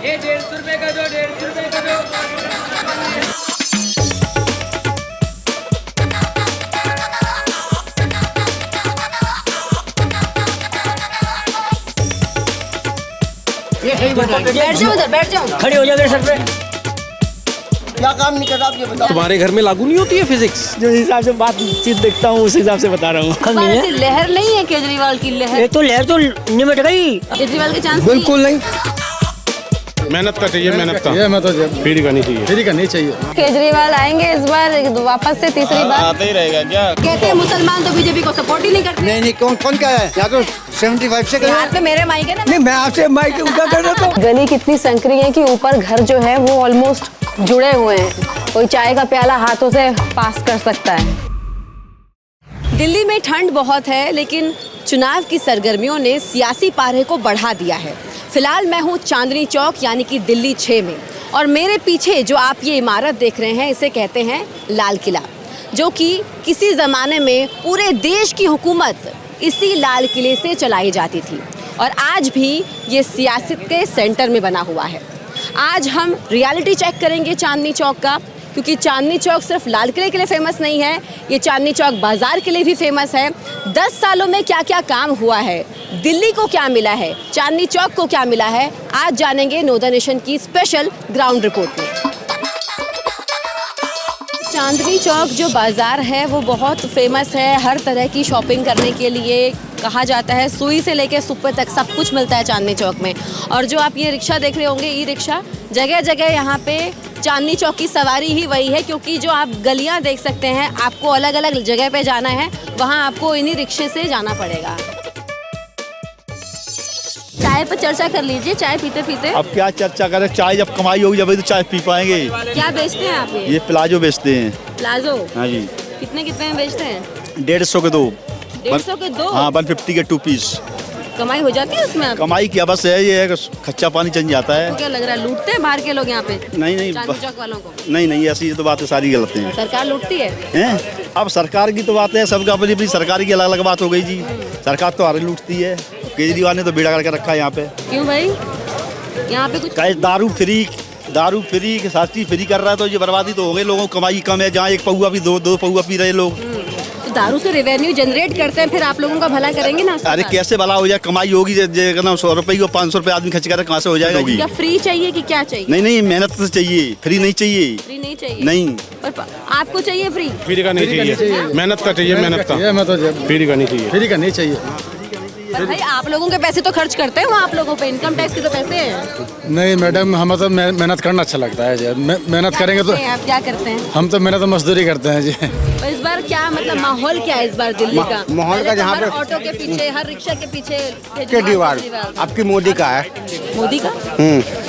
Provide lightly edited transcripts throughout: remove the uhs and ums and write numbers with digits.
ये 150 रुपए का दो, 150 रुपए का दो। बैठ जाओ उधर, बैठ जाओ। खड़े हो जाओ मेरे सर पे। क्या काम नहीं कर रहा आप ये बताओ। तुम्हारे घर में लागू नहीं होती है फिजिक्स? जो हिसाब से बातचीत देखता हूँ उस हिसाब से बता रहा हूँ। ऐसी लहर नहीं है केजरीवाल की लहर। ये तो लहर तो निमट गई। केजरीवाल के चांस बिल्कुल नहीं। मेहनत का चाहिए, मेहनत का। ये मैं तो फ्री का नहीं चाहिए, फ्री का नहीं चाहिए। केजरीवाल आएंगे इस बार वापस से तीसरी बार। आता ही रहेगा क्या? कहते हैं मुसलमान तो बीजेपी को सपोर्ट ही नहीं करते। नहीं कौन क्या है यहाँ तो 75 से यहाँ पे मेरे माइक है ना। नहीं मैं आपसे माइक उनका कर रहा था। गली कितनी संकरी है कि ऊपर घर जो है वो ऑलमोस्ट जुड़े हुए हैं। कोई चाय का प्याला हाथों से पास कर सकता है। दिल्ली में ठंड बहुत है, लेकिन चुनाव की सरगर्मियों ने सियासी पारे को बढ़ा दिया है। फिलहाल मैं हूँ चांदनी चौक यानी कि दिल्ली 6 में, और मेरे पीछे जो आप ये इमारत देख रहे हैं इसे कहते हैं लाल किला, जो कि किसी ज़माने में पूरे देश की हुकूमत इसी लाल किले से चलाई जाती थी, और आज भी ये सियासत के सेंटर में बना हुआ है। आज हम रियलिटी चेक करेंगे चांदनी चौक का, क्योंकि चांदनी चौक सिर्फ लाल किले के लिए फेमस नहीं है, ये चांदनी चौक बाजार के लिए भी फेमस है। 10 सालों में क्या क्या काम हुआ है, दिल्ली को क्या मिला है, चांदनी चौक को क्या मिला है, आज जानेंगे नो द नेशन की स्पेशल ग्राउंड रिपोर्ट में। चांदनी चौक जो बाज़ार है वो बहुत फेमस है हर तरह की शॉपिंग करने के लिए। कहा जाता है सुई से लेकर सुपर तक सब कुछ मिलता है चांदनी चौक में। और जो आप ये रिक्शा देख रहे होंगे, ई रिक्शा, जगह जगह यहाँ पे चांदनी चौक की सवारी ही वही है, क्योंकि जो आप गलियाँ देख सकते हैं, आपको अलग अलग जगह पे जाना है, वहाँ आपको इन्हीं रिक्शे से जाना पड़ेगा। चाय पर चर्चा कर लीजिए, चाय पीते पीते। अब क्या चर्चा करें, चाय जब कमाई होगी जब तो चाय पी पाएंगे। क्या बेचते हैं आप? ये प्लाजो बेचते हैं। प्लाजो? हाँ जी। कितने कितने में बेचते हैं? 150 के 2। 150 के 2? हाँ, 150 के 2 पीस। कमाई हो जाती है उसमें? कमाई क्या, बस है ये है खच्चा पानी चल जाता है। तो क्या लग रहा है लूटते हैं बाहर के लोग यहाँ पे? नहीं चांदनी चौक वालों को? नहीं ऐसी तो बातें सारी गलत हैं। सरकार लूटती है? हैं? अब सरकार की तो बात है, सबका अपनी अपनी सरकार की अलग अलग बात हो गई जी। सरकार तो हर लूटती है। केजरीवाल ने तो बेड़ा करके रखा है यहाँ पे। क्यों भाई? यहाँ पे कुछ दारू फ्री के साथ ही फ्री कर रहा है, तो ये बर्बादी तो हो गई। लोगों को कमाई कम है, जहाँ एक पौआ भी दो पौआ पी रहे लोग। तो दारू से रेवेन्यू जनरेट करते हैं, फिर आप लोगों का भला करेंगे ना? अरे कैसे भला हो जाए, कमाई होगी 100 रुपये को 500 रुपये आदमी खर्च करे, कहाँ से हो जाएगा? क्या फ्री चाहिए कि क्या चाहिए? नहीं मेहनत तो चाहिए, फ्री नहीं चाहिए। फ्री नहीं चाहिए? नहीं। पर आपको चाहिए फ्री? फ्री का नहीं चाहिए, मेहनत का चाहिए, मेहनत का। मैं तो फ्री का नहीं चाहिए, फ्री का नहीं चाहिए। पर भाई आप लोगों के पैसे तो खर्च करते हैं वहाँ, आप लोगों पे इनकम टैक्स के तो पैसे हैं। नहीं मैडम, हमें तो मेहनत करना अच्छा लगता है जी। मेहनत करेंगे तो आप क्या करते हैं? हम तो मेहनत मजदूरी करते हैं जी। तो इस बार क्या मतलब माहौल क्या है इस बार दिल्ली का? माहौल का जहाँ हर पे ऑटो के पीछे, हर रिक्शा के पीछे केजरीवाल आपकी मोदी का है। मोदी का?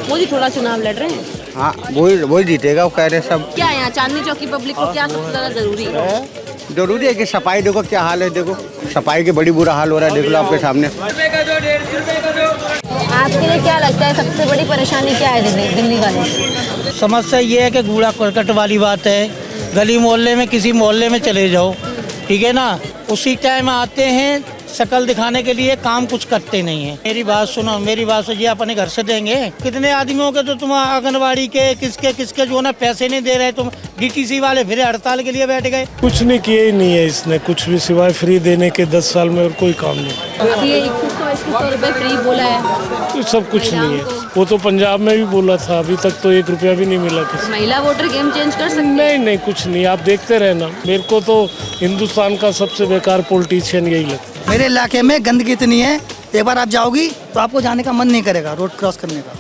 मोदी थोड़ा चुनाव लड़ रहे हैं। हाँ वही जीतेगा, वो कह रहे सब। क्या यहाँ चांदनी चौक की पब्लिक को क्या सबसे ज्यादा जरूरी है? जरूरी है कि सफाई देखो क्या हाल है, देखो सफाई के बड़ी बुरा हाल हो रहा है, देख लो आपके सामने। आपके लिए क्या लगता है सबसे बड़ी परेशानी क्या है दिल्ली वालों की? समस्या ये है कि कूड़ा करकट वाली बात है। गली मोहल्ले में किसी मोहल्ले में चले जाओ, ठीक है ना, उसी टाइम आते हैं शक्ल दिखाने के लिए, काम कुछ करते नहीं है। मेरी बात सुनो, मेरी बात सुनिए, अपने घर से देंगे कितने आदमियों के तो तुम आंगनबाड़ी के किसके जो ना पैसे नहीं दे रहे, तुम डीटीसी वाले फिर हड़ताल के लिए बैठ गए। कुछ नहीं किया ही नहीं है इसने, कुछ भी सिवाय फ्री देने के 10 साल में और कोई काम नहीं। अभी ये 2100 रुपए फ्री बोला है, सब कुछ नहीं है। वो तो पंजाब में भी बोला था, अभी तक तो 1 रुपया भी नहीं मिला किसी। महिला वोटर गेम चेंज कर सकते? नहीं कुछ नहीं, आप देखते रहना। मेरे को तो हिंदुस्तान का सबसे बेकार पॉलिटिशियन यही लगता है। मेरे इलाके में गंदगी इतनी है, एक बार आप जाओगी तो आपको जाने का मन नहीं करेगा रोड क्रॉस करने का।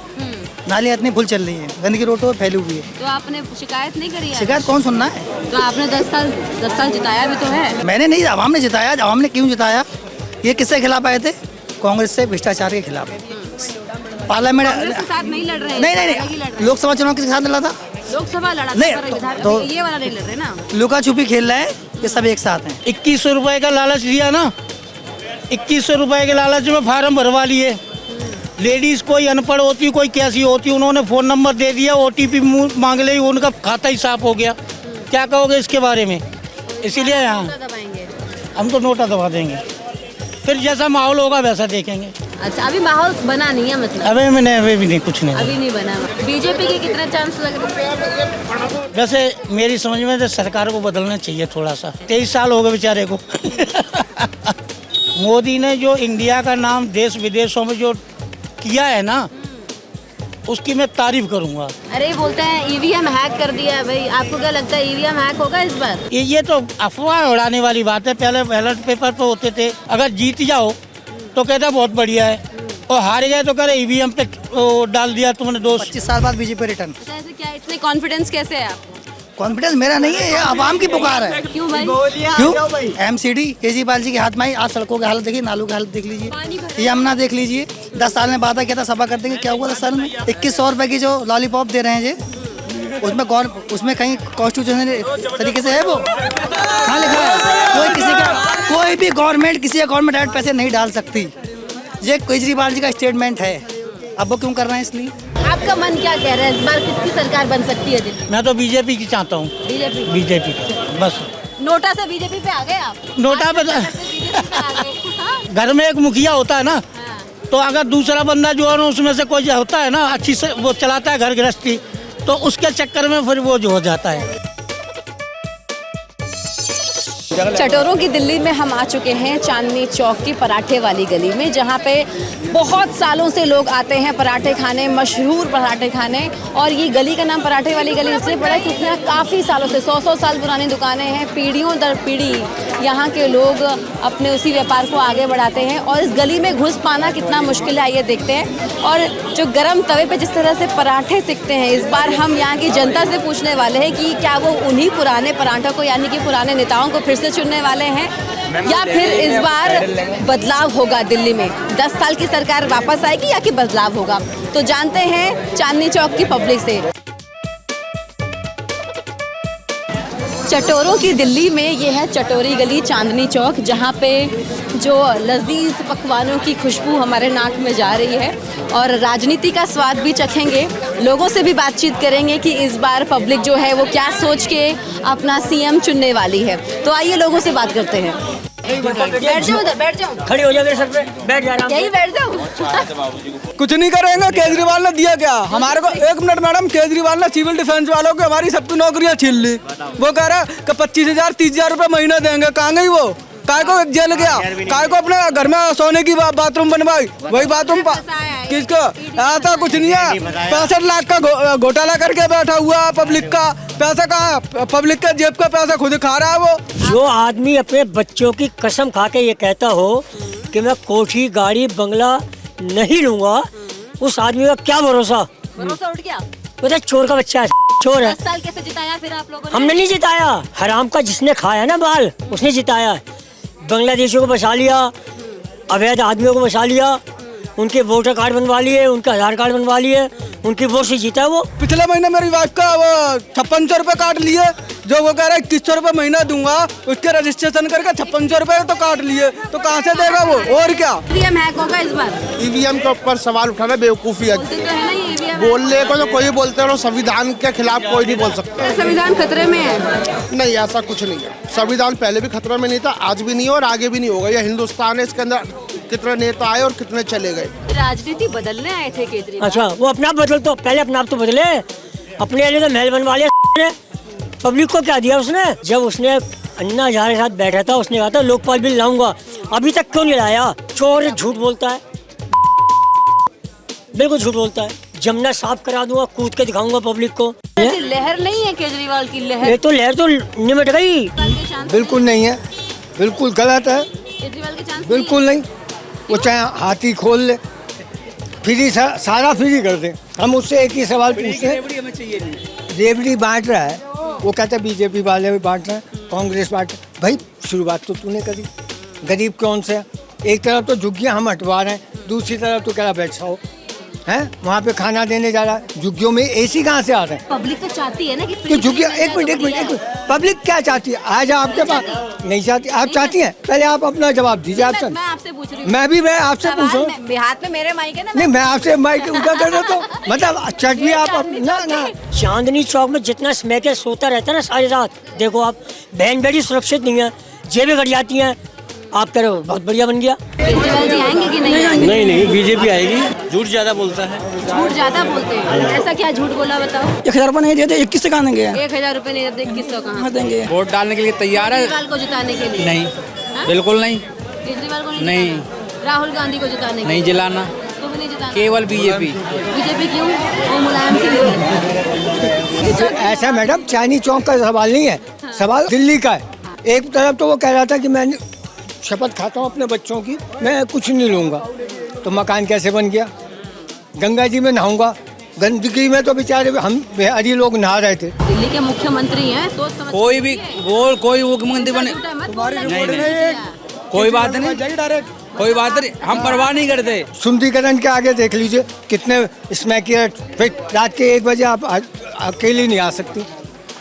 नालियाँ इतनी फुल चल रही है, गंदगी रोड पर फैली हुई है। तो आपने शिकायत नहीं करी है? शिकायत कौन सुनना है? तो आपने 10 साल जिताया भी तो है। मैंने नहीं, आवाम ने जिताया। आवाम ने क्यों जिताया? ये किसके खिलाफ आए थे? कांग्रेस से, भ्रष्टाचार के खिलाफ। पार्लियामेंट के साथ नहीं लड़ रहे हैं? नहीं लोकसभा चुनाव किसके साथ लड़ा था? लोकसभा लड़ा नहीं, तो ये वाला नहीं लड़ रहे ना। लुका छुपी खेल रहे हैं, ये सब एक साथ हैं। 2100 रुपए का लालच दिया ना, 2100 रुपए के लालच में फार्म भरवा लिए। लेडीज कोई अनपढ़ होती, कोई कैसी होती, उन्होंने फ़ोन नंबर दे दिया, OTP मांग ली, उनका खाता ही साफ हो गया। क्या कहोगे इसके बारे में? इसीलिए यहाँ हम तो नोटा दबा देंगे, फिर जैसा माहौल होगा वैसा देखेंगे। अच्छा, अभी माहौल बना नहीं है मतलब? अभी भी नहीं, कुछ नहीं। अभी नहीं बना। बीजेपी के कितने चांस लग रहे हैं? वैसे मेरी समझ में तो सरकार को बदलना चाहिए थोड़ा सा। 23 साल हो गए बेचारे को। मोदी ने जो इंडिया का नाम देश विदेशों में जो किया है ना, उसकी मैं तारीफ करूंगा। अरे बोलते हैं ईवीएम हैक कर दिया है भाई, आपको क्या लगता है ईवीएम हैक होगा इस बार? ये तो अफवाह उड़ाने वाली बात है। पहले बैलेट पेपर पे होते थे, अगर जीत जाओ तो कहता बहुत बढ़िया है, और हार गए तो कह रहे ईवीएम पे डाल दिया तुमने दोस्त। 25 साल बाद बीजेपी रिटर्न। अच्छा, ऐसे क्या इतने कॉन्फिडेंस कैसे है आपको? कॉन्फिडेंस मेरा नहीं है, ये आवाम की पुकार है। क्यों भाई? क्यों? एमसीडी केजरीवाल जी के हाथ में आई। आज सड़कों की हालत देखिए, नालों की हालत देख लीजिए, यमुना देख लीजिए। 10 साल में वादा किया था सफा कर देंगे, क्या हुआ 10 साल में? 2100 रुपए की जो लॉलीपॉप दे रहे हैं जी, उसमें कहीं कॉन्स्टिट्यूशनल तरीके से है वो? कहाँ लिखा है? कोई भी गवर्नमेंट किसी गवर्नमेंट डायरेक्ट पैसे नहीं डाल सकती। ये केजरीवाल जी का स्टेटमेंट है। अब वो क्यों कर रहे हैं? इसलिए आपका मन क्या कह रहा है, इस बार किसकी सरकार बन सकती है दिल्ली? मैं तो बीजेपी की चाहता हूँ। बीजेपी बस। नोटा से बीजेपी पे आ गए आप? नोटा पे तो हाँ? घर में एक मुखिया होता है ना, तो अगर दूसरा बंदा जो है ना उसमें से कोई होता है ना अच्छी से वो चलाता है घर गृहस्थी, तो उसके चक्कर में फिर वो जो हो जाता है। चटोरों की दिल्ली में हम आ चुके हैं, चांदनी चौक की पराठे वाली गली में, जहाँ पे बहुत सालों से लोग आते हैं पराठे खाने, मशहूर पराठे खाने। और ये गली का नाम पराठे वाली गली इसलिए पड़ा है क्योंकि यहाँ काफ़ी सालों से 100 साल पुरानी दुकानें हैं। पीढ़ियों दर पीढ़ी यहाँ के लोग अपने उसी व्यापार को आगे बढ़ाते हैं, और इस गली में घुस पाना कितना मुश्किल है आइए देखते हैं। और जो गर्म तवे पे जिस तरह से पराठे सिकते हैं, इस बार हम यहाँ की जनता से पूछने वाले हैं कि क्या वो उन्हीं पुराने पराठों को, यानी कि पुराने नेताओं को फिर से चुनने वाले हैं, या फिर इस बार बदलाव होगा दिल्ली में? 10 साल की सरकार वापस आएगी या कि बदलाव होगा? तो जानते हैं चांदनी चौक की पब्लिक से। चटोरों की दिल्ली में ये है चटोरी गली, चांदनी चौक, जहाँ पे जो लजीज पकवानों की खुशबू हमारे नाक में जा रही है, और राजनीति का स्वाद भी चखेंगे। लोगों से भी बातचीत करेंगे कि इस बार पब्लिक जो है वो क्या सोच के अपना सीएम चुनने वाली है। तो आइए लोगों से बात करते हैं। बैठ जाओ उधर, बैठ जाओ। खड़ी हो जाओ मेरे सर पे, बैठ जा रहा हूं। यही बैठ जाओ। कुछ नहीं करेंगे। केजरीवाल ने दिया क्या हमारे को? एक मिनट मैडम, केजरीवाल ने सिविल डिफेंस वालों को हमारी सबकी नौकरियां छीन ली। वो कह रहा है कि 25,000 30,000 रुपए महीना देंगे। कहाँ गई वो? काय को जेल गया? काय को अपने घर में सोने की बाथरूम बनवाई? वही बाथरूम किसको? ऐसा कुछ नहीं है। 65 लाख का घोटाला करके बैठा हुआ पब्लिक का पैसा। कहाँ? पब्लिक के जेब का पैसा खुद खा रहा है वो। जो आदमी अपने बच्चों की कसम खा के ये कहता हो कि मैं कोठी गाड़ी बंगला नहीं लूंगा, उस आदमी का क्या भरोसा? उठ गया? वो तो चोर का बच्चा है, चोर है। 10 साल कैसे जिताया फिर आप लोगों ने? हमने नहीं जिताया, हराम का जिसने खाया ना बाल उसने जिताया। बांग्लादेशियों को बचा लिया, अवैध आदमियों को बचा लिया, उनके वोटर कार्ड बनवा लिए, उनके आधार कार्ड बनवा लिए, उनकी वोट से जीता वो। पिछले महीने मेरी वाइफ का वो 5600 रुपए काट लिए। जो वो कह रहा है 2100 रुपए महीना दूंगा, उसके रजिस्ट्रेशन करके 5600 रुपए तो काट लिए, तो कहाँ से देगा वो? और क्या ईवीएम हैक होगा इस बार? ईवीएम के ऊपर सवाल उठाना बेवकूफ़ी है। बोलते तो है ना ये ईवीएम बोलने को तो कोई बोलते रहो, संविधान के खिलाफ कोई नहीं बोल सकता। संविधान खतरे में है? नहीं, ऐसा कुछ नहीं है। संविधान पहले भी खतरे में नहीं था, आज भी नहीं है और आगे भी नहीं होगा। यह हिंदुस्तान है, इसके अंदर कितने नेता आए और कितने चले गए। राजनीति बदलने आए थे केजरीवाल। अच्छा, वो अपना आप बदल, तो पहले अपना आप तो बदले। अपने लिए तो महल बनवा लिया। पब्लिक को क्या दिया उसने? जब उसने अन्ना हजारे के साथ बैठा था उसने कहा था लोकपाल बिल लाऊंगा, अभी तक क्यों नहीं लाया? चोर झूठ बोलता है, बिल्कुल झूठ बोलता है। जमुना साफ करा दूंगा, कूद के दिखाऊंगा पब्लिक को। लहर नहीं है केजरीवाल की? लहर ये तो लहर तो निमट गई। बिल्कुल नहीं है, बिल्कुल गलत है। केजरीवाल के चांस बिल्कुल नहीं। वो चाहे हाथी खोल ले, फ्री सारा फ्री कर दे। हम उससे एक ही सवाल पूछते हैं, रेवड़ी बांट रहा है, वो कहता है बीजेपी वाले भी बांट रहे हैं, कांग्रेस बांट। भाई शुरुआत तो तूने करी, गरीब कौन से? एक तरफ तो झुग्गियाँ हम हटवा रहे हैं, दूसरी तरफ तो कह रहा बैठ जाओ है वहाँ पे खाना देने जा रहा है। झुग्गियों में एसी कहाँ से आ रहे हैं? पब्लिक तो चाहती है ना कि तो झुग्गियाँ, एक मिनट, पब्लिक क्या चाहती है? आज आपके पास नहीं चाहती, आप चाहती हैं? पहले आप अपना जवाब दीजिए। आपसे मैं आपसे पूछ रही हूँ। मैं आपसे पूछ रहा हूँ। हाथ में मेरे माइक है ना? नहीं, मैं आपसे माइक उठा कर रहा हूँ, मतलब चटनी आप ना। चांदनी चौक में जितना स्मैक सोता रहता है ना सारी रात, देखो आप, बहन बेटी सुरक्षित नहीं है, जेबें कट जाती हैं, आप कह रहे हो बहुत बढ़िया बन गया। केजरीवाल जी आएंगे कि नहीं आएंगे? नहीं बीजेपी आएगी। झूठ ज़्यादा बोलता है। झूठ ज्यादा बोलते हैं। ऐसा क्या झूठ बोला बताओ? 1000 रुपये नहीं देते, 21 से कहाँ देंगे? 1000 रुपए नहीं देते, 2100 कहाँ देंगे? वोट डालने के लिए तैयार है? केजरीवाल को जिताने के लिए? नहीं, हाँ? बिल्कुल नहीं। केजरीवाल को नहीं। जिताना? राहुल गांधी को जिताने के नहीं लिए? जिलाना, तो भी नहीं जिताना? केवल बीजेपी। बीजेपी क्यों? वो मुलायम सिंह। ऐसा मैडम चांदनी चौक का सवाल नहीं है, सवाल दिल्ली का है। एक तरफ तो वो कह रहा था कि मैं शपथ खाता हूँ अपने बच्चों की, मैं कुछ नहीं लूँगा, तो मकान कैसे बन गया? गंगा जी में नहाऊंगा, गंदगी में तो बेचारे हम बिहारी लोग नहा रहे थे। दिल्ली के मुख्यमंत्री हैं, सोच समझ कोई भी वो कोई मुख्यमंत्री बने, कोई बात नहीं, कोई बात नहीं, हम परवाह नहीं करते। सुंदरीकरण के आगे देख लीजिए कितने इसमें किया, फिर रात के 1 बजे आप अकेले नहीं आ सकती,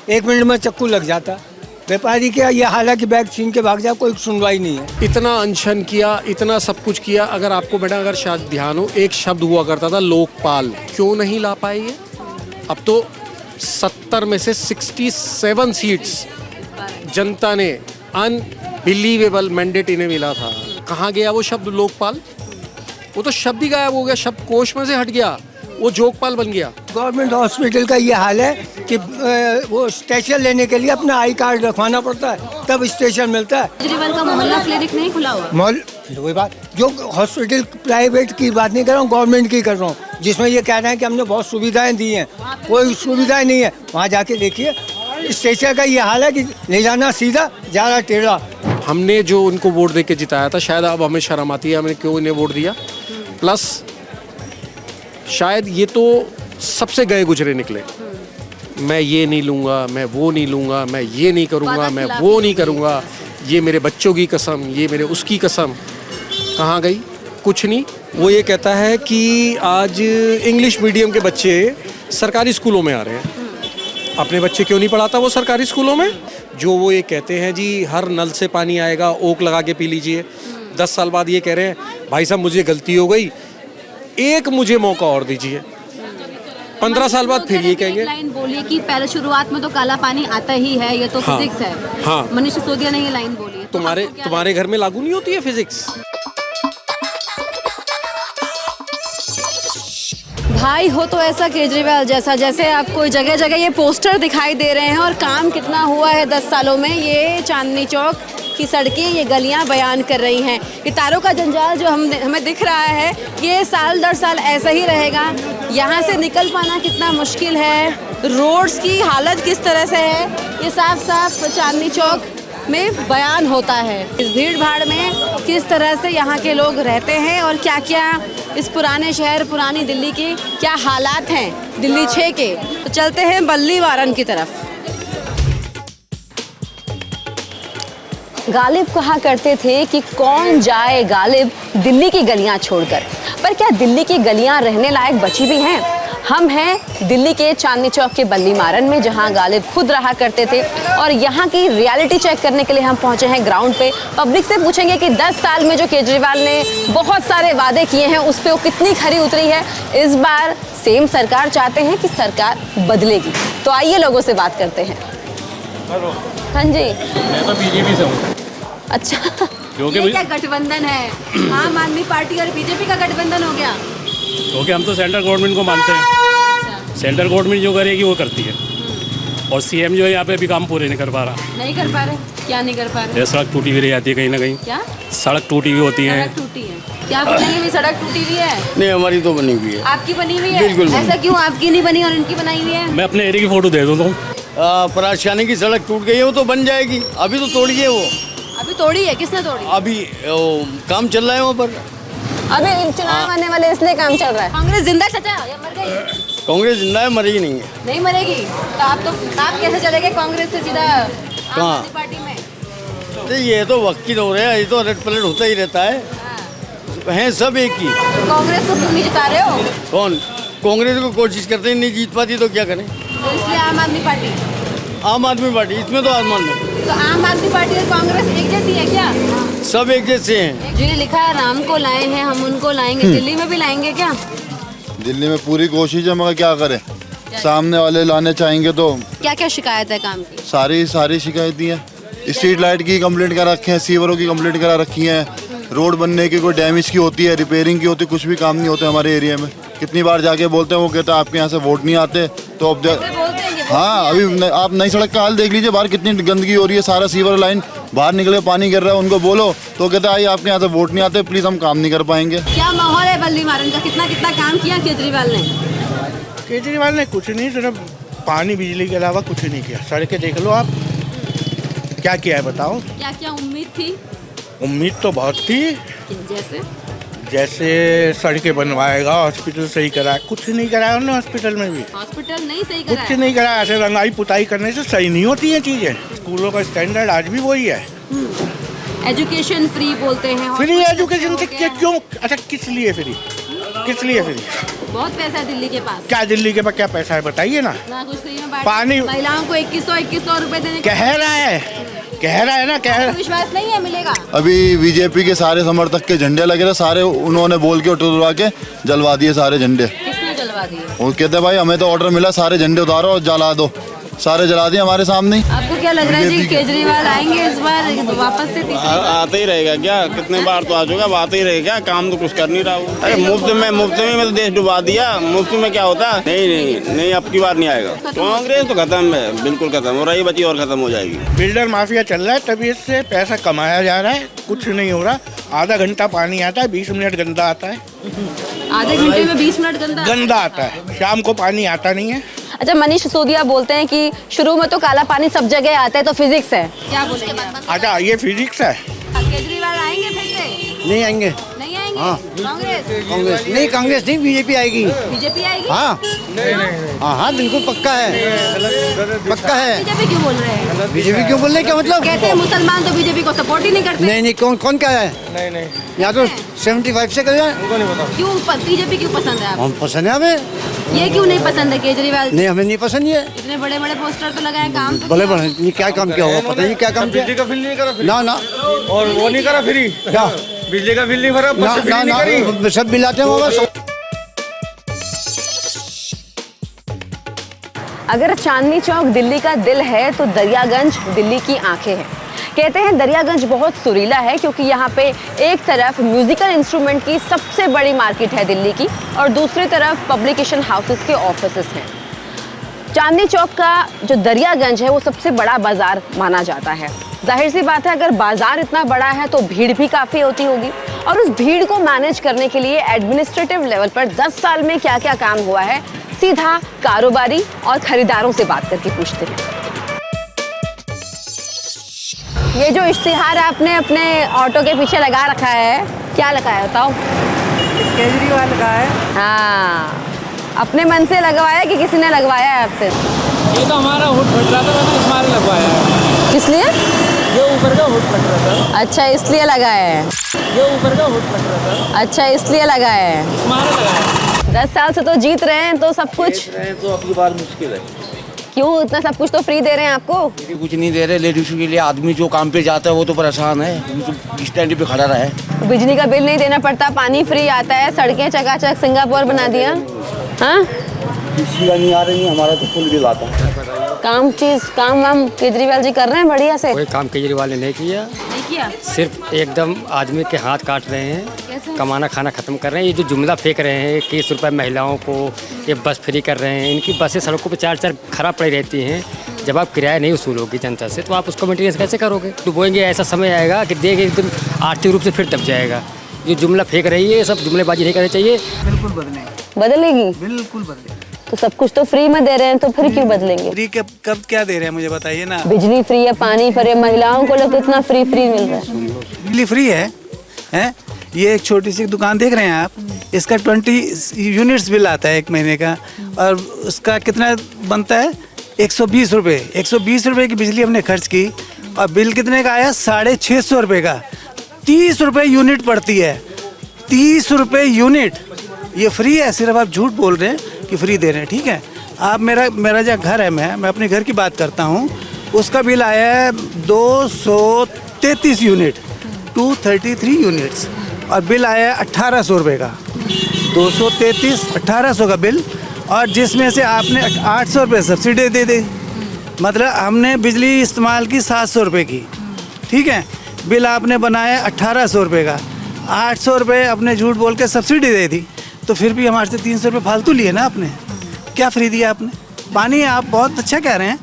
1 मिनट में चक्कू लग जाता। व्यापारी क्या ये हालांकि बैग छीन के भाग जाए, कोई सुनवाई नहीं है। इतना अनशन किया, इतना सब कुछ किया। अगर आपको बेटा अगर शायद ध्यान हो, एक शब्द हुआ करता था लोकपाल, क्यों नहीं ला पाए ये? अब तो 70 में से 67 सीट्स जनता ने अनबिलीवेबल मैंडेट इन्हें मिला था। कहाँ गया वो शब्द लोकपाल? वो तो शब्द ही गायब हो गया, शब्द कोश में से हट गया, वो जोगपाल बन गया। गवर्नमेंट हॉस्पिटल का ये हाल है कि वो स्टेशन लेने के लिए अपना आई कार्ड रखवाना पड़ता है, तब स्टेशन मिलता है। केजरीवाल का मोहल्ला क्लिनिक नहीं खुला हुआ? वही बात, जो हॉस्पिटल प्राइवेट की बात नहीं कर रहा हूँ, गवर्नमेंट की कर रहा हूँ, जिसमें ये कह रहे हैं कि हमने बहुत सुविधाएं दी हैं, कोई सुविधाएं नहीं है। वहाँ जाके देखिए स्टेशन का ये हाल है कि ले जाना सीधा, जा रहा टेढ़ा। हमने जो उनको वोट दे के जिताया था, शायद अब हमें शर्म आती है हमने क्यों इन्हें वोट दिया। प्लस शायद ये तो सबसे गए गुजरे निकले। मैं ये नहीं लूँगा, मैं वो नहीं लूँगा, मैं ये नहीं करूँगा, मैं वो नहीं करूँगा, ये मेरे बच्चों की कसम, ये मेरे उसकी कसम। कहाँ गई? कुछ नहीं। वो ये कहता है कि आज इंग्लिश मीडियम के बच्चे सरकारी स्कूलों में आ रहे हैं, अपने बच्चे क्यों नहीं पढ़ाता वो सरकारी स्कूलों में? जो वो ये कहते हैं जी हर नल से पानी आएगा, ओक लगा के पी लीजिए। 10 साल बाद ये कह रहे हैं भाई साहब मुझे गलती हो गई, एक मुझे मौका और दीजिए। 15 साल बाद फिर ये कहेंगे। लाइन बोली कि पहले शुरुआत में तो काला पानी आता ही है, ये तो हाँ, फिजिक्स है। हाँ। मनीष सिसोदिया ने ये लाइन बोली है। तुम्हारे घर में लागू नहीं होती है फिजिक्स? भाई हो तो ऐसा केजरीवाल जैसा, जैसे आपको जगह जगह ये पोस्टर दिखाई दे रहे हैं, और काम कितना हुआ है 10 सालों में, ये चांदनी चौक की सड़कें, ये गलियां बयान कर रही हैं। ये तारों का जंजाल जो हमें दिख रहा है, ये साल दर साल ऐसा ही रहेगा। यहाँ से निकल पाना कितना मुश्किल है, रोड्स की हालत किस तरह से है, ये साफ साफ चांदनी चौक में बयान होता है। इस भीड़ भाड़ में किस तरह से यहाँ के लोग रहते हैं, और क्या क्या इस पुराने शहर पुरानी दिल्ली की क्या हालात हैं दिल्ली 6 के। तो चलते हैं बल्ली वारन की तरफ। गालिब कहा करते थे कि कौन जाए गालिब दिल्ली की गलियां छोड़कर, पर क्या दिल्ली की गलियां रहने लायक बची भी हैं? हम हैं दिल्ली के चांदनी चौक के बल्ली मारन में, जहां गालिब खुद रहा करते थे, और यहाँ की रियलिटी चेक करने के लिए हम पहुंचे हैं ग्राउंड पे। पब्लिक से पूछेंगे कि 10 साल में जो केजरीवाल ने बहुत सारे वादे किए हैं उस पर वो कितनी खरी उतरी है। इस बार सेम सरकार चाहते हैं कि सरकार बदलेगी, तो आइए लोगों से बात करते हैं। हाँ जी, मैं तो बीजेपी से हूँ। अच्छा, ये क्या गठबंधन है? आम आदमी पार्टी और बीजेपी का गठबंधन हो गया? क्योंकि हम तो सेंट्रल गवर्नमेंट को मानते हैं। सेंट्रल गवर्नमेंट जो करेगी वो करती है, और सीएम जो है यहाँ पे अभी काम पूरे नहीं कर पा रहा। नहीं कर पा रहे? क्या नहीं कर पा रहे? सड़क टूटी हुई रह जाती है कहीं ना कहीं। क्या सड़क टूटी हुई होती है? सड़क टूटी है? क्या बोलेंगे भी सड़क टूटी हुई है? नहीं, हमारी तो बनी हुई है। आपकी बनी हुई है? बिल्कुल। ऐसा क्यों आपकी नहीं बनी और इनकी बनाई हुई है? मैं अपने एरिया की फोटो दे दूँ तो। परासियानी की सड़क टूट गई है, वो तो बन जाएगी, अभी तो तोड़ी है वो। अभी तोड़ी है? किसने तोड़ी? अभी काम चल रहा है वहाँ पर। अभी चुनाव आने वाले इसलिए काम चल रहा है। कांग्रेस जिंदा चाचा या मर गई? कांग्रेस जिंदा है, मरी नहीं है। नहीं मरेगी तो आप कैसे चले गए कांग्रेस से सीधा आम आदमी पार्टी में? तो ये तो वक्त की दौर है, ये तो रट पलट होता ही रहता है। हैं सब एक ही। कांग्रेस को क्यों नहीं जिता रहे हो? कौन? कांग्रेस को कोशिश करते ही नहीं जीत पाती तो क्या करें? तो इसलिए आम आदमी पार्टी। आम आदमी पार्टी, इसमें तो आसमान में। तो आम आदमी पार्टी और कांग्रेस एक जैसी है क्या? सब एक जैसे हैं। जिन्हें लिखा है राम को लाए हैं हम उनको लाएंगे, दिल्ली में भी लाएंगे क्या? दिल्ली में पूरी कोशिश है, मगर क्या करें, सामने वाले लाने चाहेंगे तो। क्या क्या शिकायत है काम की? सारी शिकायतें हैं। स्ट्रीट लाइट की कंप्लेंट करा रखे हैं, सीवरों की कंप्लेंट करा रखी है, रोड बनने की कोई डैमेज की होती है, रिपेयरिंग की होती है, कुछ भी काम नहीं होता हमारे एरिया में। कितनी बार जाके बोलते हैं, वो कहता है आपके यहाँ से वोट नहीं आते। तो अब हाँ, अभी आप नई सड़क का हाल देख लीजिए, बाहर कितनी गंदगी हो रही है, सारा सीवर लाइन बाहर निकले, पानी गिर रहा है। उनको बोलो तो कहता है आपके यहाँ से वोट नहीं आते, प्लीज़ हम काम नहीं कर पाएंगे। क्या माहौल है बल्ली मारन का? कितना काम किया केजरीवाल ने? केजरीवाल ने कुछ नहीं, सिर्फ पानी बिजली के अलावा कुछ नहीं किया। सड़कें देख लो आप, क्या किया है बताओ। क्या क्या उम्मीद थी? उम्मीद तो बहुत थी, जैसे सड़कें बनवाएगा, हॉस्पिटल सही कराया, कुछ नहीं कराया उन्होंने। हॉस्पिटल में भी हॉस्पिटल नहीं सही कराया, कुछ नहीं कराया। ऐसे रंगाई पुताई करने से सही नहीं होती हैं चीज़ें। स्कूलों का स्टैंडर्ड आज भी वही है। एजुकेशन फ्री बोलते हैं। फ्री एजुकेशन से क्यों? अच्छा, किस लिए फ्री? किस लिए फ्री? बहुत पैसा है दिल्ली के पास। क्या दिल्ली के पास क्या पैसा है बताइए ना। कुछ फ्री में पानी महिलाओं को 2100 रुपए देने कह रहा है ना, विश्वास नहीं है मिलेगा। अभी बीजेपी के सारे समर्थक के झंडे लगे थे, सारे उन्होंने बोल के उठवा के जलवा दिए सारे झंडे। किसने जलवा दिए? वो कहते भाई हमें तो ऑर्डर मिला, सारे झंडे उतारो और जला दो। सारे जला दिए हमारे सामने। आपको क्या लग रहा है जी, केजरीवाल आएंगे इस बार वापस से? आते ही रहेगा क्या? कितने बार तो आ चुका, अब आते ही रहेगा। काम तो कुछ कर नहीं रहा हूँ। अरे मुफ्त में तो देश डुबा दिया। मुफ्त में क्या होता? नहीं, अब की बार नहीं आएगा। कांग्रेस तो खत्म है, बिल्कुल खत्म हो रही, बची और खत्म हो जाएगी। बिल्डर माफिया चल रहा है, तभी इससे पैसा कमाया जा रहा है, कुछ नहीं हो रहा। आधा घंटा पानी आता है, 20 मिनट गंदा आता है। आधे घंटे में 20 मिनट गंदा आता है। शाम को पानी आता नहीं है। अच्छा, मनीष सिसोदिया बोलते हैं कि शुरू में तो काला पानी सब जगह आता है, तो फिजिक्स है। क्या बोलेंगे? अच्छा, ये फिजिक्स है। केजरीवाल आएंगे फिर से? नहीं आएंगे। नहीं आएंगे? हाँ। कांग्रेस नहीं, कांग्रेस नहीं, बीजेपी आएगी। बीजेपी आएगी? हाँ हाँ, बिल्कुल पक्का है, पक्का है। बीजेपी क्यों बोल रहे हैं? बीजेपी क्यों बोल रहे हैं? क्या मतलब? कहते हैं मुसलमान तो बीजेपी को सपोर्ट ही नहीं करते। नहीं, कौन क्या है? नहीं, यहाँ तो 75 से करें। क्यों बीजेपी क्यों पसंद है आपको? हम पसंद है हमें। ये क्यों नहीं पसंद है केजरीवाल? नहीं, हमें नहीं पसंद है। इतने बड़े बड़े पोस्टर तो लगाए, काम तो बड़े ये क्या काम किया होगा, पता नहीं क्या काम किया। बिजली का बिल नहीं करा ना और वो नहीं करा फ्री। क्या बिजली का बिल नहीं भरा? ना, सब बिल आते हैं वो। अगर चांदनी चौक दिल्ली का दिल है तो दरियागंज दिल्ली की आंखें हैं। कहते हैं दरियागंज बहुत सुरीला है क्योंकि यहाँ पे एक तरफ म्यूजिकल इंस्ट्रूमेंट की सबसे बड़ी मार्केट है दिल्ली की, और दूसरी तरफ पब्लिकेशन हाउसेस के ऑफिसेस हैं। चांदनी चौक का जो दरियागंज है वो सबसे बड़ा बाजार माना जाता है। जाहिर सी बात है, अगर बाजार इतना बड़ा है तो भीड़ भी काफ़ी होती होगी, और उस भीड़ को मैनेज करने के लिए एडमिनिस्ट्रेटिव लेवल पर 10 साल में क्या क्या काम हुआ है, सीधा कारोबारी और खरीदारों से बात करके पूछते हैं। ये जो इश्तिहार आपने अपने ऑटो के पीछे लगा रखा है, क्या लगा है बताओ? केजरीवाल का है। हाँ, अपने मन से लगवाया कि किसी ने लगवाया है आपसे? ये तो हमारा हुड फट रहा था, मैंने इसमार लगवाया है। किस लिए? ये ऊपर का हुड फट रहा था। अच्छा, इसलिए लगाया है। ये ऊपर का हुड फट रहा था। अच्छा, इसलिए लगाया है। इसमार लगाया। 10 साल से तो जीत रहे हैं, तो सब कुछ तो अब की बार मुश्किल है। क्यों? इतना सब कुछ तो फ्री दे रहे हैं आपको। कुछ नहीं दे रहे लेडीज के लिए। आदमी जो काम पे जाता है वो तो परेशान है, तो स्टैंड पे खड़ा रहा है। बिजली का बिल नहीं देना पड़ता, पानी फ्री आता है, सड़कें चकाचक सिंगापुर बना दिया। हाँ, किसी का नहीं आ रही, हमारा तो फुल बिल आता है। काम वाम केजरीवाल जी कर रहे हैं बढ़िया से। कोई काम केजरीवाल ने नहीं किया, सिर्फ एकदम आदमी के हाथ काट रहे हैं, कमाना खाना खत्म कर रहे हैं। ये जो जुमला फेंक रहे हैं 21 रुपये महिलाओं को, ये बस फ्री कर रहे हैं। इनकी बसें सड़कों पे 4 खराब पड़ी रहती हैं। जब आप किराया नहीं वसूलोगे जनता से तो आप उसको मेंटेनेंस कैसे करोगे? डुबोएंगे, ऐसा समय आएगा कि देख एकदम आर्थिक रूप से फिर दब जाएगा। ये जुमला फेंक रही है, ये सब जुमलेबाजी नहीं करनी चाहिए। बिल्कुल बदलेगी, बिल्कुल बदलेगी। तो सब कुछ तो फ्री में दे रहे हैं, तो फिर क्यों बदलेंगे? फ्री कब क्या दे रहे हैं मुझे बताइए ना। बिजली फ्री है, पानी फ्री है, महिलाओं को लोग कितना फ्री मिल रहा है। बिजली फ्री है? ये एक छोटी सी दुकान देख रहे हैं आप, इसका 20 यूनिट्स बिल आता है 1 महीने का, और उसका कितना बनता है? 120 रुपये। 120 रुपये की बिजली हमने खर्च की, और बिल कितने का आया? 650 रुपये का। 30 रुपये यूनिट पड़ती है, 30 रुपये यूनिट। ये फ्री है, सिर्फ आप झूठ बोल रहे हैं कि फ्री दे रहे हैं। ठीक है, आप मेरा जो घर है, मैं अपने घर की बात करता हूँ, उसका बिल आया है 233 यूनिट, 233 यूनिट्स, और बिल आया है 1800 रुपये का। 233 1800 का बिल, और जिसमें से आपने 800 रुपये सब्सिडी दे दी, मतलब हमने बिजली इस्तेमाल की 700 रुपये की, ठीक है, बिल आपने बनाया 1800 रुपये का, 800 रुपये अपने झूठ बोल के सब्सिडी दे दी, तो फिर भी हमारे से 300 रुपये फालतू लिए ना आपने। क्या फ्री दिया आपने? पानी आप बहुत अच्छा कह रहे हैं,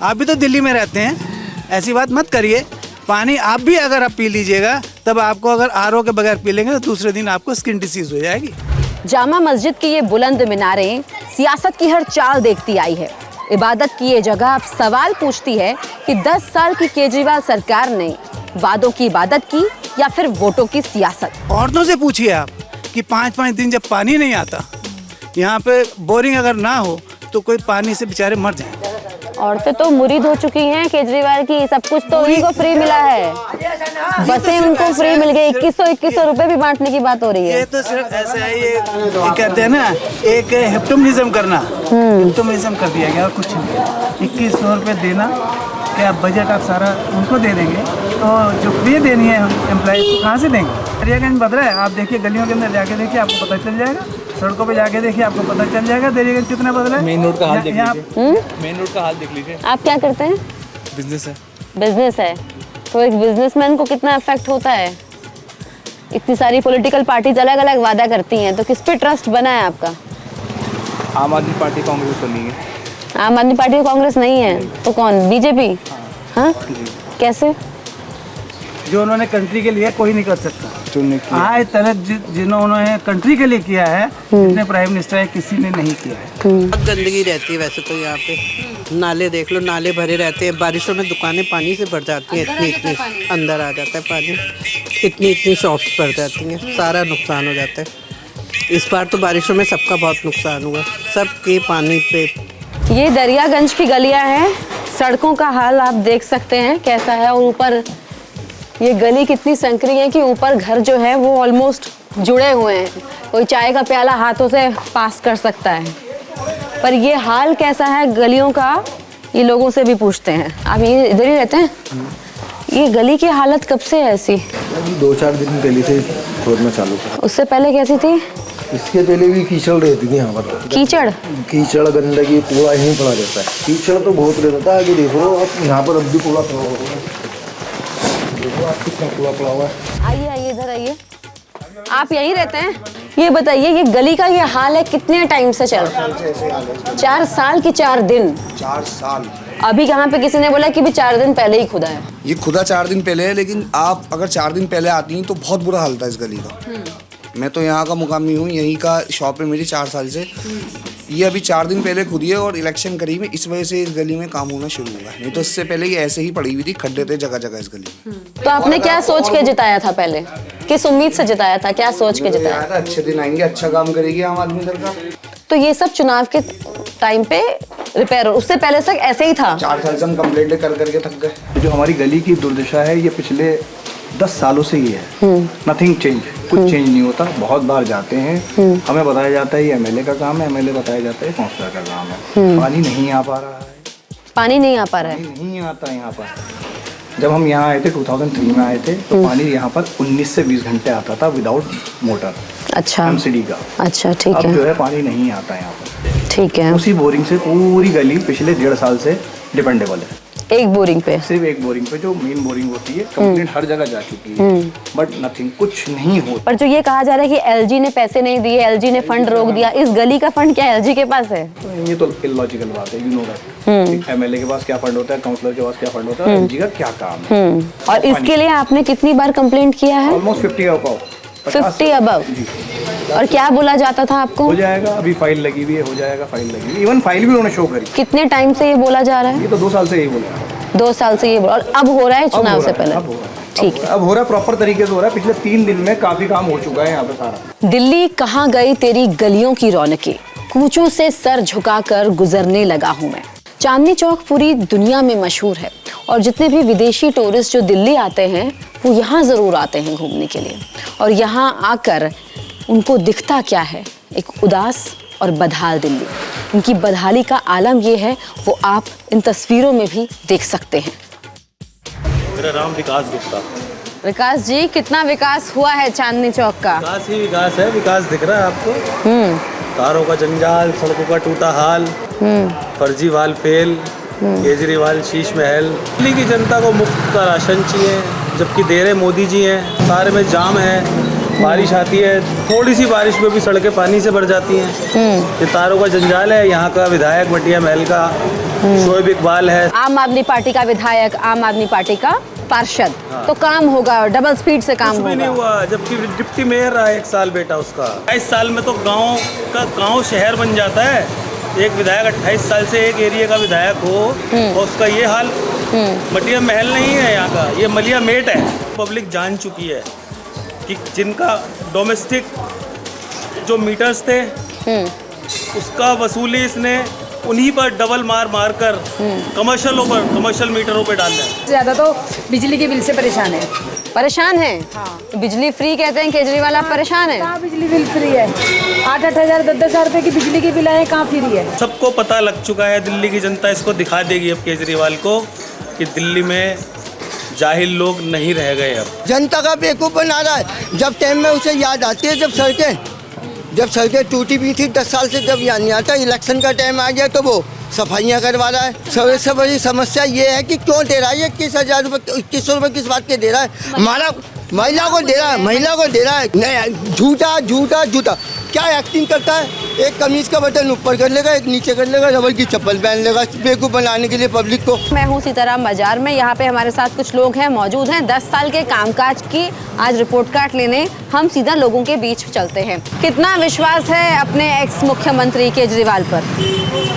आप भी तो दिल्ली में रहते हैं, ऐसी बात मत करिए। पानी आप भी अगर आप पी लीजिएगा, तब आपको अगर आरओ के बगैर पी लेंगे तो दूसरे दिन आपको स्किन डिसीज हो जाएगी। जामा मस्जिद की ये बुलंद मीनारें सियासत की हर चाल देखती आई है। इबादत की ये जगह अब सवाल पूछती है कि 10 साल की केजरीवाल सरकार ने वादों की इबादत की या फिर वोटों की सियासत। औरतों से पूछिए आप कि 5-5 दिन जब पानी नहीं आता, यहाँ पे बोरिंग अगर ना हो तो कोई पानी से बेचारे मर जाए। औरतें तो मुरीद हो चुकी हैं केजरीवाल की, सब कुछ तो उन्हीं को फ्री मिला है, बसें उनको फ्री मिल गई, 2100 रुपए भी बांटने की बात हो रही है। ये तो सिर्फ ऐसा है, ये कहते हैं ना एक हेप्टोमिज्म करना, हेप्टोमिज्म कर दिया गया और कुछ नहीं। 2100 रुपये देना, क्या बजट आप सारा उनको दे देंगे, तो जो फ्री देनी है एम्प्लॉय को कहाँ से देंगे? दरियागंज बदला है, आप देखिए गलियों के अंदर जाके देखिए, आपको पता चल जाएगा, सड़कों पे जाके देखिए आपको पता चल जाएगा दरियागंज कितना बदला है। मेन रोड का हाल देख लीजिए, मेन रोड का हाल देख लीजिए। आप क्या करते हैं? बिजनेस है। बिजनेस है, तो एक बिजनेसमैन को कितना इफेक्ट होता है? इतनी सारी पॉलिटिकल पार्टीज अलग अलग वादा करती हैं, तो किस पे ट्रस्ट बना है आपका? आम आदमी पार्टी कांग्रेस तो नहीं है। आम आदमी पार्टी कांग्रेस नहीं है तो कौन? बीजेपी? हाँ, कैसे? जो उन्होंने कंट्री के लिए कोई नहीं कर सकता। आज तक जिन्होंने कंट्री के लिए किया है, जितने प्राइम मिनिस्टर है, किसी ने नहीं किया है। बहुत गंदगी रहती है वैसे तो यहाँ पे, नाले देख लो, नाले भरे रहते हैं, बारिशों में दुकानें पानी से भर जाती हैं, इतनी अंदर आ जाता है पानी, इतनी शॉप्स भर जाती हैं, सारा नुकसान हो जाता है। इस बार तो बारिशों में सबका बहुत नुकसान हुआ, सबके पानी पे। ये दरियागंज की गलियां हैं, सड़कों का हाल आप देख सकते हैं कैसा है, और ऊपर ये गली कितनी संकरी है कि ऊपर घर जो है वो ऑलमोस्ट जुड़े हुए हैं, कोई चाय का प्याला हाथों से पास कर सकता है। पर ये हाल कैसा है गलियों का, ये लोगों से भी पूछते हैं। आप ये इधर ही रहते हैं? ये गली की हालत कब से है ऐसी? 2-4 दिन पहले से खोदना चालू था। उससे पहले कैसी थी? इसके पहले भी कीचड़ रहती थी यहाँ पर। कीचड़ गंदगी पूरा यहीं पड़ा रहता है, कीचड़ तो बहुत रहता है। आगे देखो आप, यहाँ पर अब भी पूरा पड़ा हुआ है, देखो आप कितना पूरा पड़ा हुआ है। आइए इधर आइए, आप यहीं रहते हैं? ये बताइए, ये गली का ये हाल है कितने टाइम से चल रहा है? 4 साल की 4 दिन? 4 साल। अभी यहाँ पे किसी ने बोला कि भी 4 दिन पहले ही खुदा है। ये खुदा 4 दिन पहले है, लेकिन आप अगर 4 दिन पहले आती हैं तो बहुत बुरा हाल था इस गली का। मैं तो यहाँ का मुकामी हूँ, यहीं का शॉप है मेरी 4 साल से। ये अभी 4 दिन पहले खुदी है और इलेक्शन करीब है, इस वजह से इस गली में काम होना शुरू हुआ है, नहीं तो इससे पहले ये ऐसे ही पड़ी हुई थी, खड्डे थे जगह जगह इस गली में। तो आपने क्या सोच के जिताया था पहले? किस उम्मीद से जिताया था? क्या सोच के जिताया था? अच्छे दिन आएंगे, अच्छा काम करेगी आम आदमी सरकार। तो ये सब चुनाव के टाइम पे रिपेयर, उससे पहले तक ऐसे ही था? 4 साल से हम कंप्लेंट कर करके थक गए। जो हमारी गली की दुर्दशा है, ये पिछले 10 सालों से ही है। नथिंग चेंज, कुछ चेंज नहीं होता। बहुत बार जाते हैं, हमें बताया जाता है ये एमएलए का काम है, एमएलए बताया जाता है काउंसलर का काम है। पानी नहीं आ पा रहा है, पानी नहीं आ पा रहा है, नहीं आता यहाँ पर। जब हम यहाँ आए थे 2003 में आए थे, तो पानी यहाँ पर 19 से 20 घंटे आता था विदाउट मोटर। अच्छा, एमसीडी का। अच्छा, ठीक है। अब जो है पानी नहीं आता यहाँ पर। ठीक है। उसी बोरिंग से पूरी गली पिछले 1.5 साल से डिपेंडेबल है। एक बोरिंग पे? सिर्फ एक बोरिंग पे, जो मेन बोरिंग होती है। कंप्लेंट हर जगह जा चुकी है, बट नथिंग, कुछ नहीं होता। पर जो ये कहा जा रहा है कि एलजी ने पैसे नहीं दिए, एलजी ने फंड रोक दिया, इस गली का फंड क्या एलजी के पास है? ये तो इलॉजिकल बात है, यू नो दैट। एमएलए के पास क्या फंड होता है, काउंसलर के पास क्या फंड होता है, एलजी का क्या काम है। और इसके लिए आपने कितनी बार कंप्लेंट किया है? Almost 50 above. 50 अबव? और क्या बोला जाता था आपको? हो जाएगा, अभी फाइल लगी हुई है, हो जाएगा, फाइल लगी हुई है। इवन फाइल भी उन्होंने शो करी। कितने टाइम से ये बोला जा रहा है? ये तो 2 साल से यही बोला है। 2 साल से ये बोला, और अब हो रहा है चुनाव से पहले? ठीक है, अब हो रहा है, प्रॉपर तरीके से हो रहा है। पिछले 3 दिन में काफी काम हो चुका है यहाँ पे सारा। दिल्ली कहाँ गई तेरी गलियों की रौनकें, कूचों से सर झुकाकर गुजरने लगा हूँ मैं। चांदनी चौक पूरी दुनिया में मशहूर है, और जितने भी विदेशी टूरिस्ट जो दिल्ली आते हैं वो यहाँ ज़रूर आते हैं घूमने के लिए। और यहाँ आकर उनको दिखता क्या है? एक उदास और बदहाल दिल्ली। उनकी बदहाली का आलम ये है, वो आप इन तस्वीरों में भी देख सकते हैं। मेरा नाम विकास गुप्ता। विकास जी, कितना विकास हुआ है चांदनी चौक का? विकास ही विकास है, विकास दिख रहा है आपको। कारों का जंजाल, सड़कों का टूटा हाल, फर्जी वाल फेल, केजरीवाल शीश महल। दिल्ली की जनता को मुफ्त का राशन चाहिए, जबकि दे रहे मोदी जी हैं। सारे में जाम है, बारिश आती है, थोड़ी सी बारिश में भी सड़कें पानी से भर जाती हैं। ये तारों का जंजाल है। यहाँ का विधायक मटिया महल का शोएब इकबाल है, आम आदमी पार्टी का विधायक, आम आदमी पार्टी का पार्षद। तो काम होगा, डबल स्पीड से काम कुछ भी नहीं हुआ। जबकि डिप्टी मेयर रहा 1 साल बेटा उसका। 28 साल में तो गांव शहर बन जाता है। एक विधायक 28 साल से एक एरिया का विधायक हो और उसका ये हाल। मटिया महल नहीं है यहाँ का, ये मलिया मेट है। पब्लिक जान चुकी है कि जिनका डोमेस्टिक जो मीटर्स थे उसका वसूली इसने उन्हीं पर डबल मार कर कमर्शियल मीटरों पे डाल दिया। ज़्यादा तो बिजली के बिल से परेशान है। परेशान है? हाँ। तो बिजली फ्री कहते हैं केजरीवाल, आप परेशान हैं? कहाँ बिजली बिल फ्री है? 8-8 हज़ार 10-10 हज़ार रुपए की बिजली की बिल आए, कहाँ फ्री है? सबको पता लग चुका है। दिल्ली की जनता इसको दिखा देगी अब केजरीवाल को कि दिल्ली में जाहिल लोग नहीं रह गए। अब जनता का बेवकूफ़ बना रहा है। जब टाइम में उसे याद आती है जब सड़कें टूटी भी थी 10 साल से, जब याद नहीं आता। इलेक्शन का टाइम आ गया तो वो सफाइयाँ करवा रहा है। सबसे बड़ी समस्या ये है कि क्यों दे रहा है 21,000 रुपये, 2100 रुपये किस बात के दे रहा है? हमारा महिला को दे रहा है, नहीं झूठा क्या एक्टिंग करता है? एक कमीज का बटन ऊपर कर लेगा, एक नीचे कर लेगा, रबर की चप्पल पहन लेगा, बेवकूफ़ बनाने के लिए पब्लिक को। मैं हूँ सीताराम बाजार में। यहाँ पे हमारे साथ कुछ लोग हैं, मौजूद हैं। 10 साल के कामकाज की आज रिपोर्ट कार्ड लेने हम सीधा लोगों के बीच चलते हैं। कितना विश्वास है अपने एक्स मुख्यमंत्री केजरीवाल पर?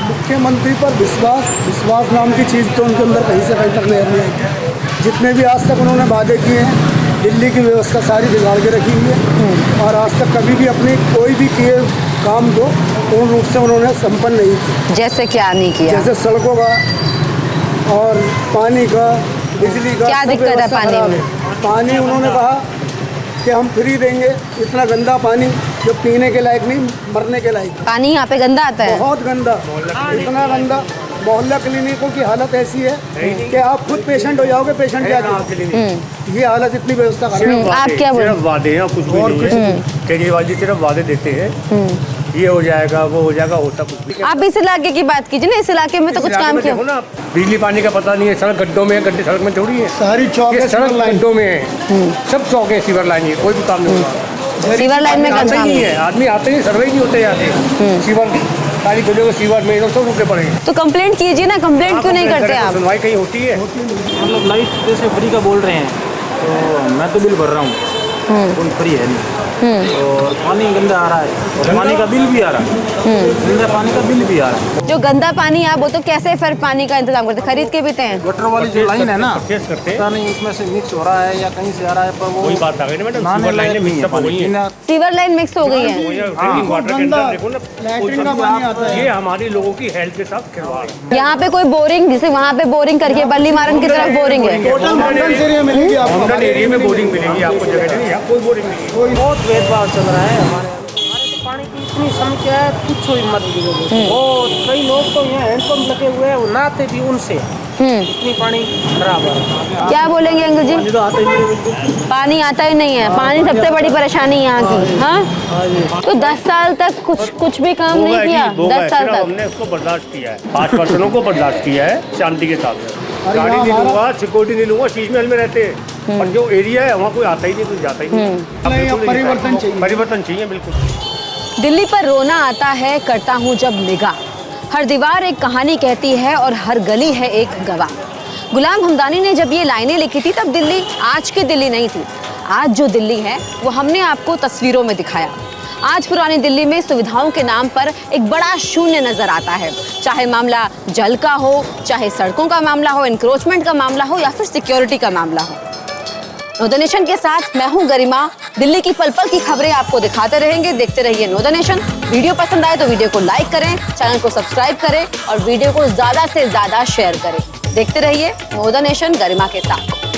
मुख्यमंत्री पर विश्वास नाम की चीज़ तो उनके अंदर कहीं से कहीं तक नहीं है। जितने भी आज तक उन्होंने वादे किए हैं, दिल्ली की व्यवस्था सारी बिगाड़ के रखी हुई है और आज तक कभी भी अपनी कोई भी किए काम को पूर्ण रूप से उन्होंने संपन्न नहीं किया। जैसे क्या नहीं किया? जैसे सड़कों का और पानी का, बिजली का। क्या दिक्कत है पानी में? पानी उन्होंने कहा कि हम फ्री देंगे। इतना गंदा पानी जो पीने के लायक नहीं, मरने के लायक। पानी यहाँ पे गंदा आता है? बहुत गंदा, इतना गंदा। मोहल्ला क्लिनिकों की हालत ऐसी है कि आप खुद पेशेंट हो जाओगे, पेशेंट क्या ये हालत, इतनी व्यवस्था। आप क्या बोल? सिर्फ वादे हैं, कुछ भी नहीं है। केजरीवाल जी सिर्फ वादे देते हैं, ये हो जाएगा वो हो जाएगा, होता कुछ भी। आप इस इलाके की बात कीजिए ना, इस इलाके में तो कुछ काम किया। ना बिजली पानी का पता नहीं है, सड़क गड्ढों में है, गड्ढे सड़क में थोड़ी है, सारी चौक सड़क गड्ढों में है, सब चौक है। सीवर लाइन कोई भी काम नहीं होता। सीवर लाइन में आता ही नहीं है, आदमी आते नहीं, सर्वे नहीं होते जाते। सीवर सारी गलियों सीवर में सब रुके पड़े। तो कंप्लेंट कीजिए ना, कंप्लेंट क्यों नहीं करते आप? सुनवाई कहीं होती है? मतलब लाइट जैसे फ्री का बोल रहे हैं, तो मैं तो बिल भर रहा हूँ, कौन फ्री है नहीं। और पानी गंदा आ रहा है और पानी का बिल भी आ रहा है, गंदा पानी का बिल भी आ रहा है। जो गंदा पानी है वो तो कैसे फिर पानी का इंतजाम करते, खरीद के पीते हैं? गटर वाली जो लाइन है ना, पता नहीं उसमें से मिक्स हो रहा है या कहीं से आ रहा है, पर वो कोई बात आ गई ना मैडम, सीवर लाइन मिक्सअप हो गई है। सीवर लाइन मिक्स हो गई है। ये हमारी लोगों की हेल्थ के साथ खिलवाड़ है। यहाँ पे कोई बोरिंग, जैसे वहाँ पे बोरिंग करके बल्ली मारन की तरफ बोरिंग है। होमडन एरिया में बोरिंग मिलेगी आपको, जगह नहीं है, कोई बोरिंग नहीं है। बहुत भेदभाव चल रहा है हमारे तो पानी की इतनी समस्या है, कुछ मत कीजिए। और कई लोग तो यहाँ हैंडपम्प लगे हुए हैं, वो नहाते भी उनसे, इतनी पानी खराब है। क्या बोलेंगे अंकल जी? पानी तो आता ही नहीं है, बिल्कुल पानी आता ही नहीं है। पानी सबसे बड़ी परेशानी यहाँ की। हाँ, तो 10 साल तक कुछ भी काम नहीं किया। 10 साल तक हमने उसको बर्दाश्त किया है, 5 पर्सनों को बर्दाश्त किया है शांति के साथ। गाड़ी नहीं लूंगा, सिक्योरिटी नहीं लूंगा, शीश महल में रहते हैं, और जो एरिया है वहाँ कोई आता ही नहीं, कोई जाता ही नहीं। परिवर्तन चाहिए बिल्कुल। दिल्ली पर रोना आता है, करता हूँ जब निगाह। हर दीवार एक कहानी कहती है और हर गली है एक गवाह। गुलाम हमदानी ने जब ये लाइनें लिखी थी तब दिल्ली आज की दिल्ली नहीं थी। आज जो दिल्ली है वो हमने आपको तस्वीरों में दिखाया। आज पुरानी दिल्ली में सुविधाओं के नाम पर एक बड़ा शून्य नजर आता है। चाहे मामला जल का हो, चाहे सड़कों का मामला हो, एनक्रोचमेंट का मामला हो या फिर सिक्योरिटी का मामला हो। नो द नेशन के साथ मैं हूं गरिमा। दिल्ली की पल पल की खबरें आपको दिखाते रहेंगे, देखते रहिए नो द नेशन। वीडियो पसंद आए तो वीडियो को लाइक करें, चैनल को सब्सक्राइब करें और वीडियो को ज्यादा से ज्यादा शेयर करें। देखते रहिए नो द नेशन गरिमा के साथ।